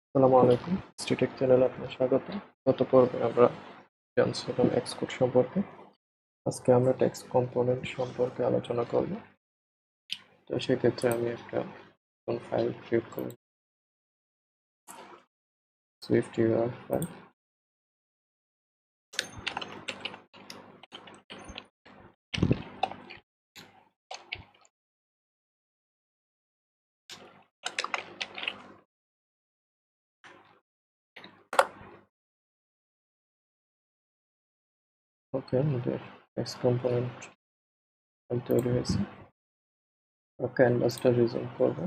আসসালামু আলাইকুম, স্ট্রিটেক চ্যানেলে আপনার স্বাগত। গত পর্বে আমরা জানছিলাম এক্সকোড সম্পর্কে। আজকে আমরা টেক্সট কম্পোনেন্ট সম্পর্কে আলোচনা করব। তো সেক্ষেত্রে আমি একটা ফাইল ক্রিয়েট করি, SwiftUI ফাইল। ওকে, আমাদের টেক্সট কম্পোনেন্ট তৈরি হয়েছে। ক্যানভাসটা রিজুম করবো।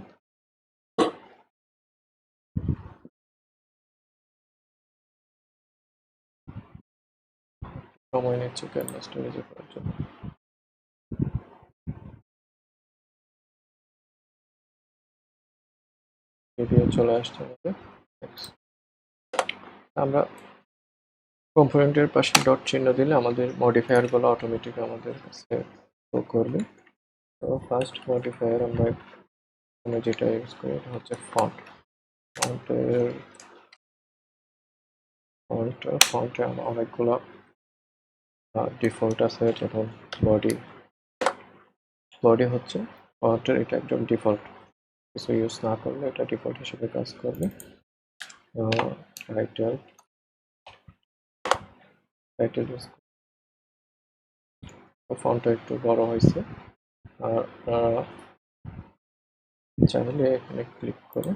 সময় নিচ্ছে ক্যানভাসটা রিজুম করার জন্য। ভিডিও চলে আসছে আমাদের। আমরা কম্পোনেন্টের পাশে ডট চিহ্ন দিলে আমাদের মডিফায়ারগুলো অটোমেটিক আমাদের কাছে শো করবে। তো ফার্স্ট মডিফায়ার আমরা যেটা ইউজ করি এটা হচ্ছে ফন্ট। ফন্টে আমার অনেকগুলো ডিফল্ট আছে, যেমন বডি হচ্ছে ফন্টের, এটা একদম ডিফল্ট, কিছু ইউজ না করলে এটা ডিফল্ট হিসেবে কাজ করবে। টাইটেল ইউজ ফন্টটা একটু বড় হয়েছে। আর চাইলে এখানে ক্লিক করে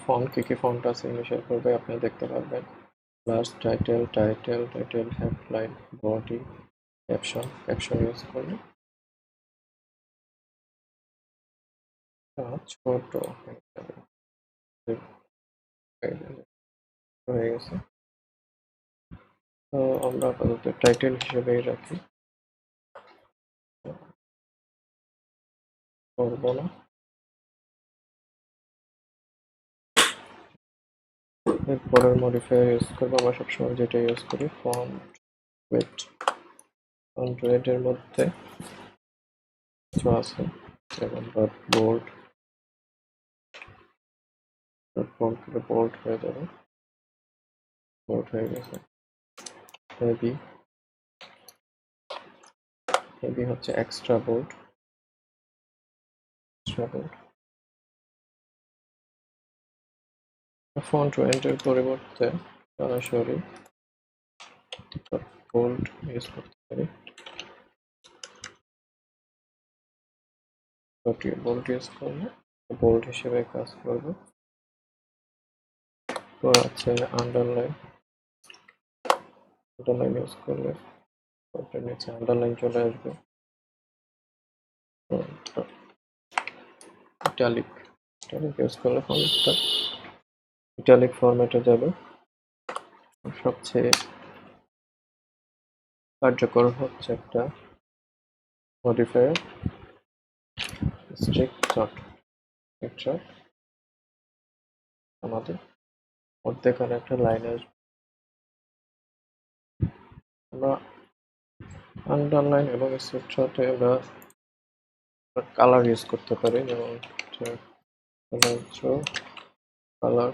ফন্ট কি ফন্ট আছে ইনিশিয়াল করবে আপনি দেখতে পারবেন। Plus title headline, body, caption use করলে ছোট হয়ে গেছে। তো আমরা আপাতত টাইটেল হিসেবেই রাখি, করবো না। এরপরের মডিফায়ার ইউজ করবো, আমরা সবসময় যেটা ইউজ করি ফন্ট ওয়েট এর মধ্যে কিছু আছে, যেমন বোল্ড বোল্ড হয়ে যাবে, বোল্ড হয়ে গেছে। হেভি হচ্ছে এক্সট্রা বোল্ড। ফন্ট ওয়েটের পরিবর্তে সরাসরি বোল্ড ইউজ করতে পারি। বোল্ড ইউজ করলে বোল্ড হিসেবে কাজ করবে। তো আছে আন্ডারলাইন ইউজ করলে ওটার নিচে আন্ডারলাইন চলে আসবে। ইটালিক ইউজ করলে ফন্টটা ইটালিক ফরম্যাটে যাবে। সবচেয়ে কার্যকর হচ্ছে একটা মডিফায়ার স্ট্রিক্ট শর্ট। আমাদের মধ্যেখানে একটা লাইন আসবে, আমরা আন্ডারলাইন এবং স্ট্রিক্ট শর্টে আমরা কালার ইউজ করতে পারি, যেমন কালার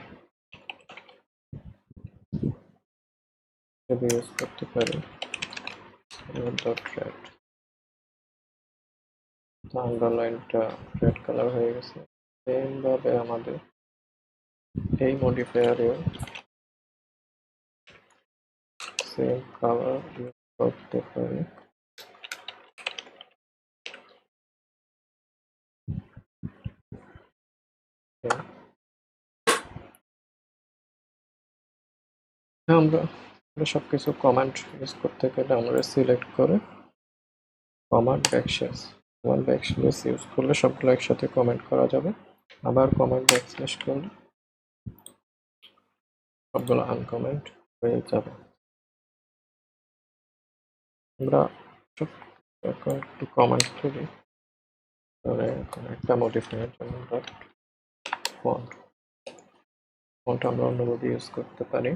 ইউজ করতে পারি ডট রেড। আন্ডারলাইনটা রেড কালার হয়ে গেছে। সেম ভাবে আমাদের এই মডিফায়ারেও সেম কালার ইউজ করতে পারি। আমরা সবকিছু কমান্ড ইউজ করতে গেলে আমরা সিলেক্ট করে কমান্ড ব্যাকস্ল্যাশ ইউজ করলে সবগুলো একসাথে কমেন্ট করা যাবে। আবার কমান্ড ব্যাকস্ল্যাশ করলে সবগুলো আনকমেন্ট হয়ে যাবে। আমরা এখন একটু কমান্ড করি, একটা মডিফায়ার যেমন ফন্ট আমরা অন্যভাবে ইউজ করতে পারি।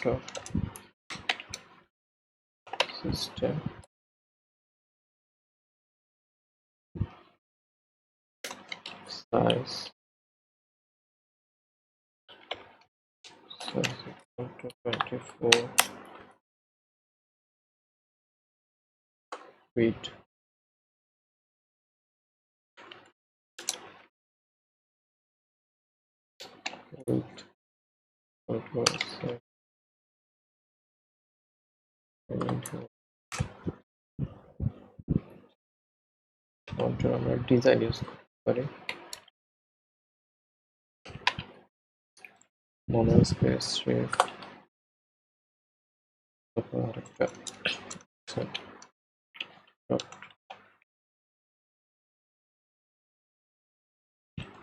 dot system size equal to 24, width equal to আমরা ডিজাইন ইউজ করতে পারি মোনাল স্পেস শেপ তারপর আরেকটা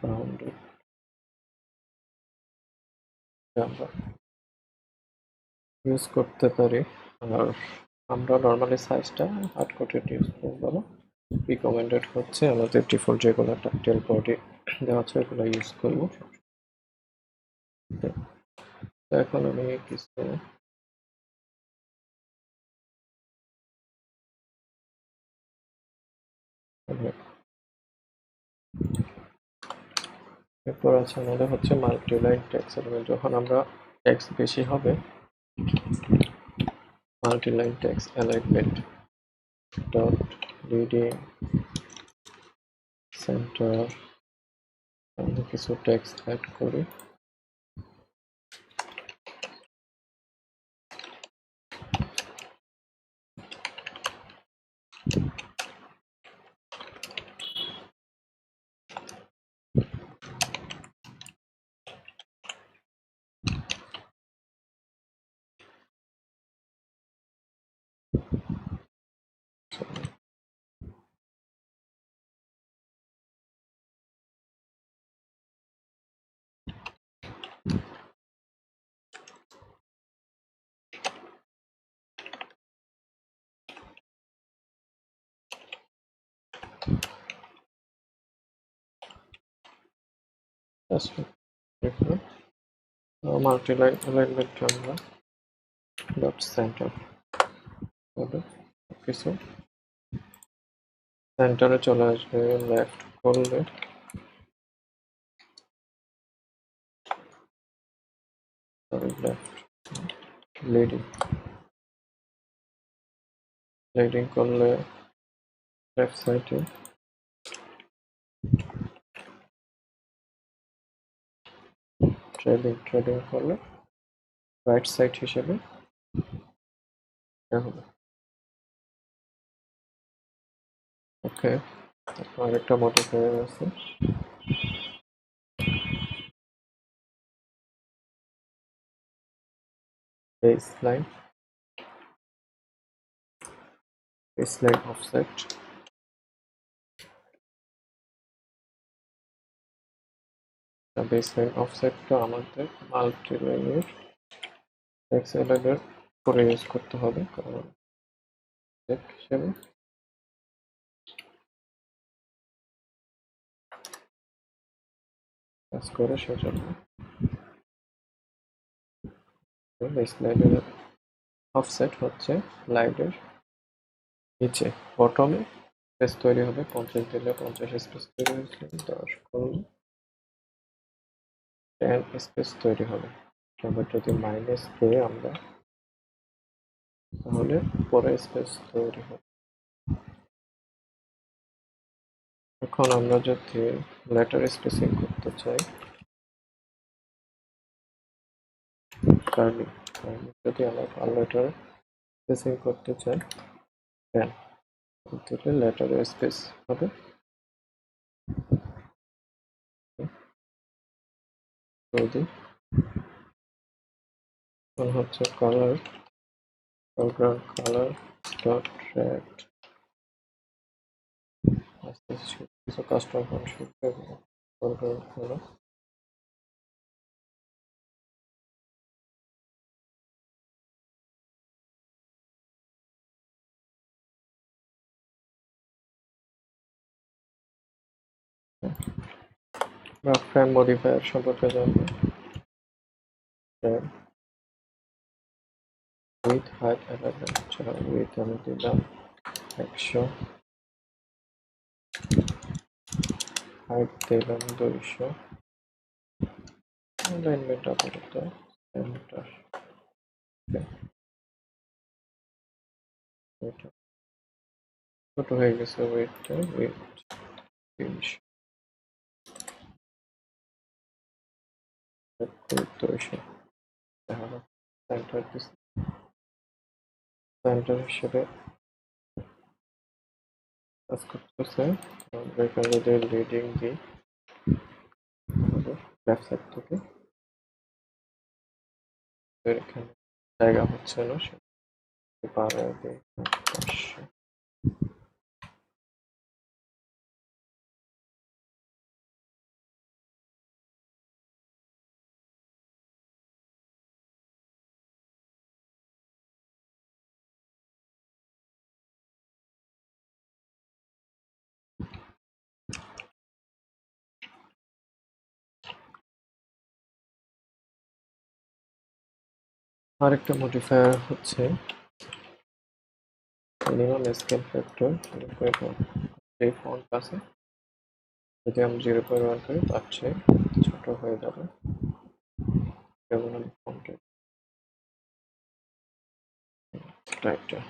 রাউন্ডেড আমরা ইউজ করতে পারি আর আমরা নর্মালি সাইজটা হার্ড কোটেড ইউজ করবো না রিকমেন্ডেড হচ্ছে আমাদের ডিফল্ট যেগুলো টাইটেল বডি দেওয়া আছে এগুলো ইউজ করবো তো এখন আমি কিছু এরপর আছে আমাদের হচ্ছে মাল্টিলাইন টেক্সট এলিমেন্ট যখন আমরা টেক্সট বেশি হবে multiline text alignment dot leading centre আমরা কিছু টেক্সট অ্যাড করি মাল্টিলাইন অ্যালাইনমেন্ট আমরা ডট সেন্টার হবে কিছু সেন্টারে চলে আসবে লেফট করলে লেফট লিডিং করলে লেফট সাইডে ট্রেডিং করলে রাইট সাইড হিসেবে হবে ওকে আরেকটা মডিফায়ার আছে baseline offset baseline offsetটা আমাদের মাল্টিলাইনের টেক্সট এলিমেন্টের করে ইউজ করতে হবে কারণ হিসেবে কাজ করে সেজন্য বেসলাইনের অফসেট হচ্ছে লাইনের নিচে বটমে স্পেস তৈরি হবে 50 দিলে 50 স্পেস তৈরি হয়েছিল 10 করলে 10 স্পেস তৈরি হবে আবার যদি মাইনাস দিয়ে আমরা তাহলে পরে স্পেস তৈরি হবে এখন আমরা যদি লেটার স্পেসিং করতে চাই কার্লি যদি আমরা লেটার স্পেসিং করতে চাই দেন দিলে লেটার স্পেস হবে যদি হচ্ছে colour background color dot red কিছু কাস্টম ফাংশন background color বা ফ্রেম মডিফায়ার সম্পর্কে জানবো উইথ হাইট 11, আচ্ছা উইথ আমি দিলাম 100, হাইট দিলাম 200, অ্যালাইনমেন্ট আপাতত সেন্টার, ছোট হয়ে গেছে ওয়েটটা, ওয়েট 300, 200 দেখা সেন্টার দিচ্ছি, সেন্টার হিসেবে কাজ করতেছে। আমরা এখানে যদি লিডিং দিই আমাদের ওয়েবসাইট থেকে, এখানে জায়গা হচ্ছে না, সে বাড়ায় দিই 500। আরেকটা মডিফায়ার হচ্ছে মিনিমাম স্কেল ফ্যাক্টর 0.1, এই ফন্ট আছে যদি আমি 0.1 করি তার চেয়ে ছোট হয়ে যাবে, যেমন আমি ফন্টের টাইপটা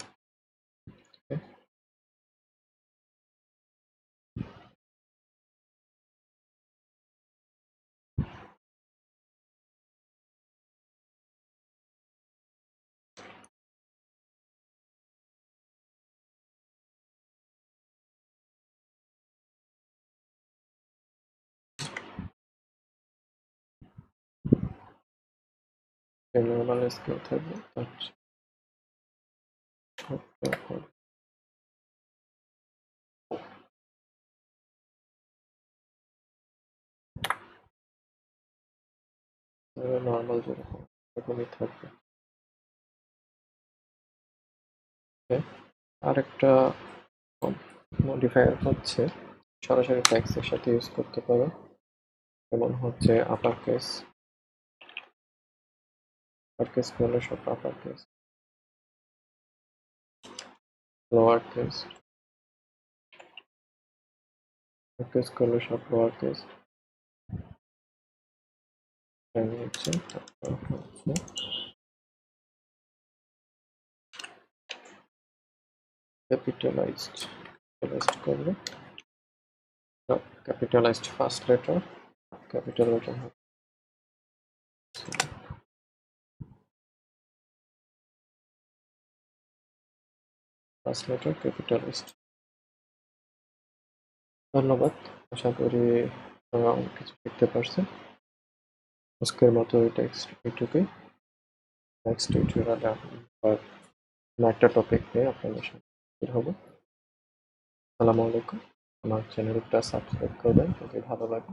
নর্মাল স্কেল থাকবে তার চেয়ে ছোট হবে, নর্মাল যেরকম এরকমই থাকবে। আরেকটা মডিফায়ার হচ্ছে সরাসরি ট্যাক্সের সাথে ইউজ করতে পারো, যেমন হচ্ছে আপার কেস, আপার কেস করলে সব upper case, lower case, case করলে সব লোয়ার কেস, হচ্ছে তারপর হচ্ছে ক্যাপিটালাইজড, ক্যাপিটালাইজড করলে capitalised first letter, capital letter হচ্ছে ফার্স্ট লেটার ক্যাপিটালাইজড। ধন্যবাদ, আশা করি আপনারা অনেক কিছু শিখতে পারছেন। আজকের মতো এই টেক্সট এইটুকুই, নেক্সট টিউটোরিয়ালে আবার একটা টপিক নিয়ে আপনাদের সাথে বের হবো। আসসালামু আলাইকুম, আমার চ্যানেলটা সাবস্ক্রাইব করবেন যদি ভালো লাগে।